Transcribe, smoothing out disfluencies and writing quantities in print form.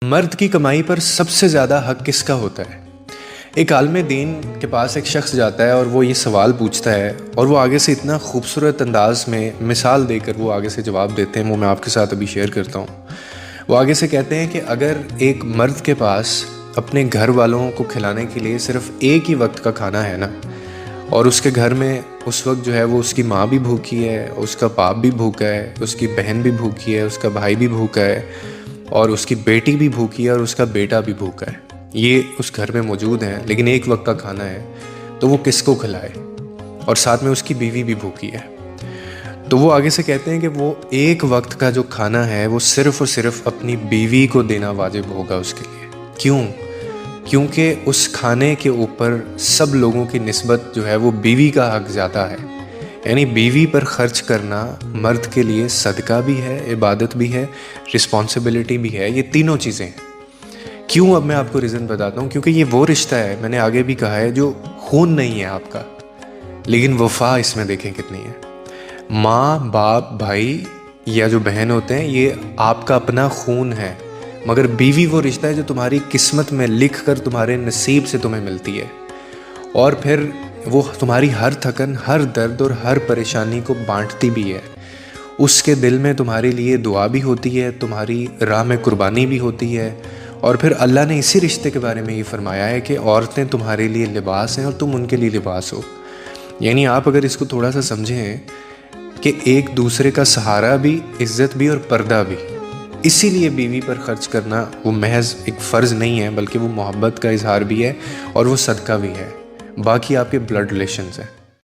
मर्द की कमाई पर सबसे ज़्यादा हक किसका होता है? एक आलिम दीन के पास एक शख्स जाता है और वो ये सवाल पूछता है और वो आगे से इतना खूबसूरत अंदाज में मिसाल देकर वो आगे से जवाब देते हैं, वो मैं आपके साथ अभी शेयर करता हूँ। वो आगे से कहते हैं कि अगर एक मर्द के पास अपने घर वालों को खिलाने के लिए सिर्फ एक ही वक्त का खाना है ना, और उसके घर में उस वक्त जो है वो उसकी माँ भी भूखी है, उसका बाप भी भूखा है, उसकी बहन भी भूखी है, उसका भाई भी भूखा है और उसकी बेटी भी भूखी है और उसका बेटा भी भूखा है, ये उस घर में मौजूद हैं, लेकिन एक वक्त का खाना है, तो वो किसको खिलाए? और साथ में उसकी बीवी भी भूखी है। तो वो आगे से कहते हैं कि वो एक वक्त का जो खाना है वो सिर्फ़ और सिर्फ अपनी बीवी को देना वाजिब होगा उसके लिए। क्यों? क्योंकि उस खाने के ऊपर सब लोगों की निस्बत जो है वो बीवी का हक ज़्यादा है। यानी बीवी पर ख़र्च करना मर्द के लिए सदका भी है, इबादत भी है, रिस्पॉन्सिबिलिटी भी है, ये तीनों चीज़ें हैं। क्यों? अब मैं आपको रीज़न बताता हूँ। क्योंकि ये वो रिश्ता है, मैंने आगे भी कहा है, जो खून नहीं है आपका, लेकिन वफ़ा इसमें देखें कितनी है। माँ, बाप, भाई या जो बहन होते हैं, ये आपका अपना खून है, मगर बीवी वो रिश्ता है जो तुम्हारी किस्मत में लिख कर तुम्हारे नसीब से तुम्हें मिलती है, और फिर वो तुम्हारी हर थकन, हर दर्द और हर परेशानी को बांटती भी है। उसके दिल में तुम्हारे लिए दुआ भी होती है, तुम्हारी राह में कुर्बानी भी होती है। और फिर अल्लाह ने इसी रिश्ते के बारे में ये फरमाया है कि औरतें तुम्हारे लिए लिबास हैं और तुम उनके लिए लिबास हो। यानी आप अगर इसको थोड़ा सा समझें कि एक दूसरे का सहारा भी, इज़्ज़त भी और पर्दा भी। इसीलिए बीवी पर ख़र्च करना वो महज एक फ़र्ज़ नहीं है, बल्कि वो मोहब्बत का इजहार भी है और वो सदका भी है। बाकी आपके ब्लड रिलेशंस हैं।